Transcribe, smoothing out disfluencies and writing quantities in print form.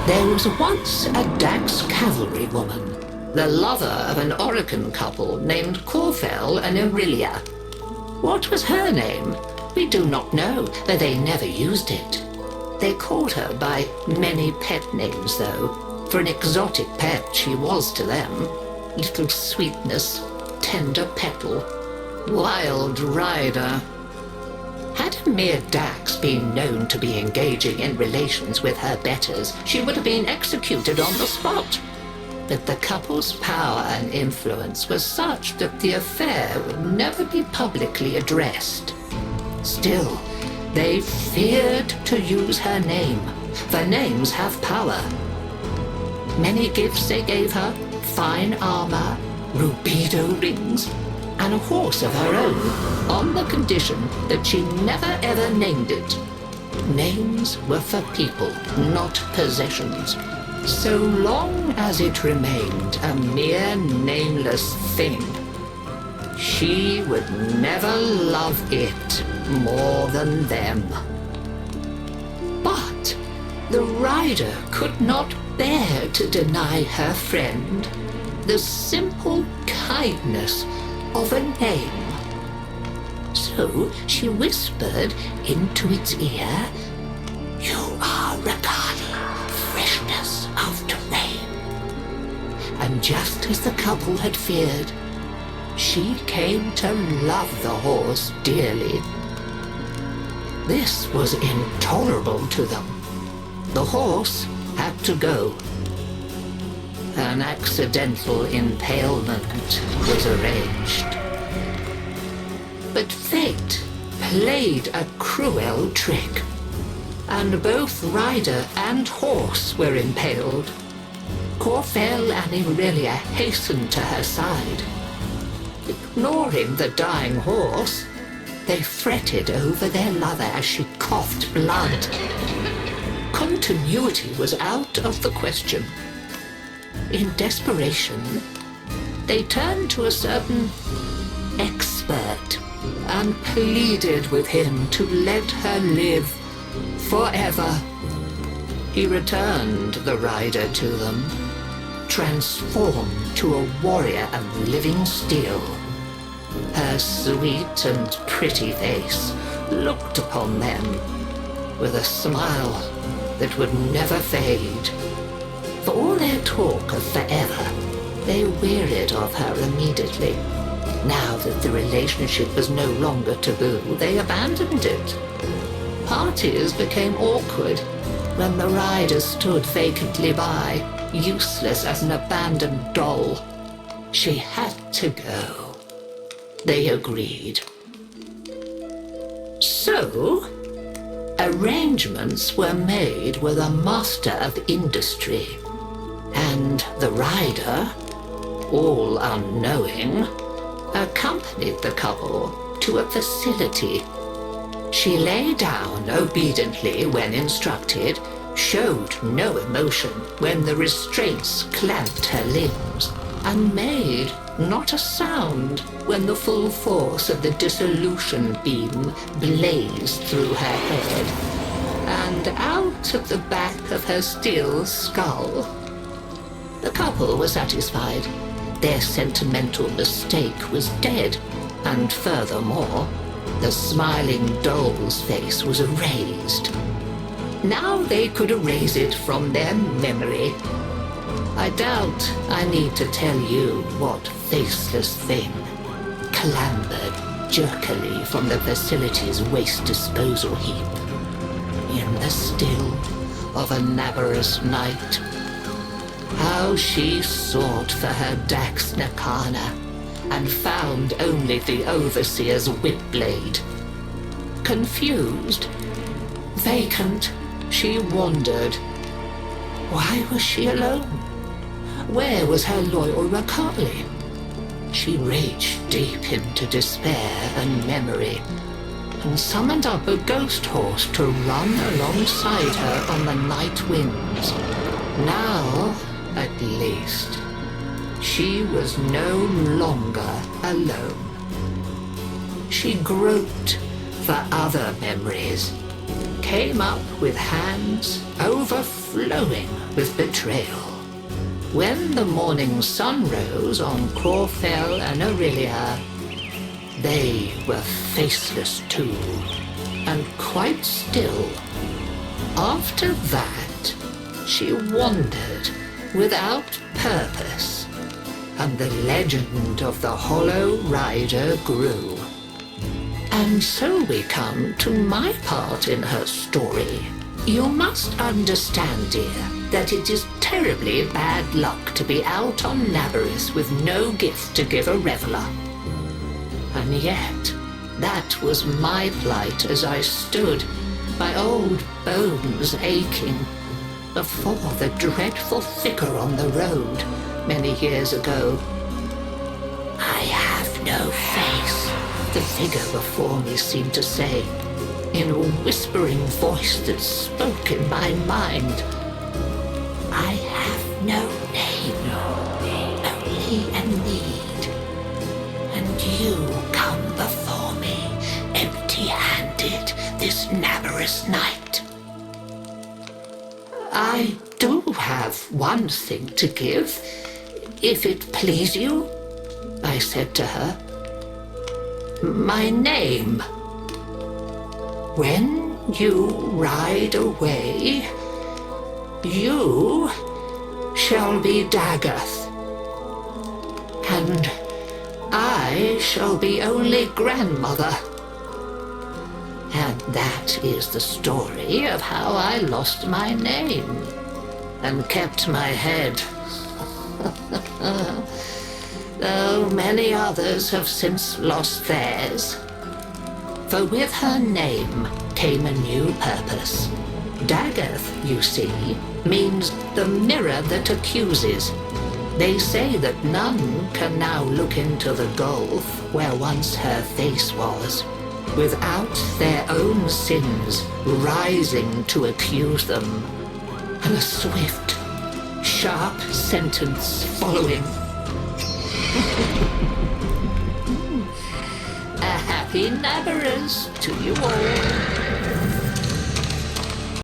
There was once a Dax cavalry woman, the lover of an Oregon couple named Corfell and Aurelia. What was her name? We do not know, but they never used it. They called her by many pet names, though. For an exotic pet she was to them. Little Sweetness, Tender Petal, Wild Rider. Had a mere Dax been known to be engaging in relations with her betters, she would have been executed on the spot. But the couple's power and influence was such that the affair would never be publicly addressed. Still, they feared to use her name, for names have power. Many gifts they gave her, fine armor, rubido rings, and a horse of her own, on the condition that she never ever named it. Names were for people, not possessions. So long as it remained a mere nameless thing, she would never love it more than them. But the rider could not bear to deny her friend the simple kindness of a name. So she whispered into its ear, "You are Regani, freshness of terrain." And just as the couple had feared, she came to love the horse dearly. This was intolerable to them. The horse had to go. An accidental impalement was arranged. But fate played a cruel trick, and both rider and horse were impaled. Corfell and Aurelia hastened to her side. Ignoring the dying horse, they fretted over their lover as she coughed blood. Continuity was out of the question. In desperation, they turned to a certain expert and pleaded with him to let her live forever. He returned the rider to them, transformed to a warrior of living steel. Her sweet and pretty face looked upon them with a smile that would never fade. For all their talk of forever, they wearied of her immediately. Now that the relationship was no longer taboo, they abandoned it. Parties became awkward when the rider stood vacantly by, useless as an abandoned doll. She had to go. They agreed. So, arrangements were made with a master of industry, and the rider, all unknowing, accompanied the couple to a facility. She lay down obediently when instructed, showed no emotion when the restraints clamped her limbs, and made not a sound when the full force of the dissolution beam blazed through her head and out of the back of her steel skull. The couple were satisfied. Their sentimental mistake was dead, and furthermore, the smiling doll's face was erased. Now they could erase it from their memory. I doubt I need to tell you what faceless thing clambered jerkily from the facility's waste disposal heap in the still of a Navarus night. How she sought for her Dax Nakana and found only the overseer's whip blade. Confused, vacant, she wandered. Why was she alone? Where was her loyal Rakali? She raged deep into despair and memory, and summoned up a ghost horse to run alongside her on the night winds. Now, at least, she was no longer alone. She groped for other memories, came up with hands overflowing glowing with betrayal. When the morning sun rose on Crawfell and Aurelia, they were faceless too, and quite still. After that, she wandered without purpose, and the legend of the Hollow Rider grew. And so we come to my part in her story. You must understand, dear, that it is terribly bad luck to be out on Navarus with no gift to give a reveler. And yet, that was my plight as I stood, my old bones aching, before the dreadful figure on the road many years ago. I have no face, the figure before me seemed to say, in a whispering voice that spoke in my mind. I have no name, only a need. And you come before me, empty-handed, this Navarus night. I do have one thing to give, if it please you, I said to her. My name. When you ride away, you shall be Dagath, and I shall be only grandmother. And that is the story of how I lost my name and kept my head. Though many others have since lost theirs. For with her name came a new purpose. Dagath, you see, means the mirror that accuses. They say that none can now look into the gulf where once her face was, without their own sins rising to accuse them, and a swift, sharp sentence following. A happy Navarus to you all.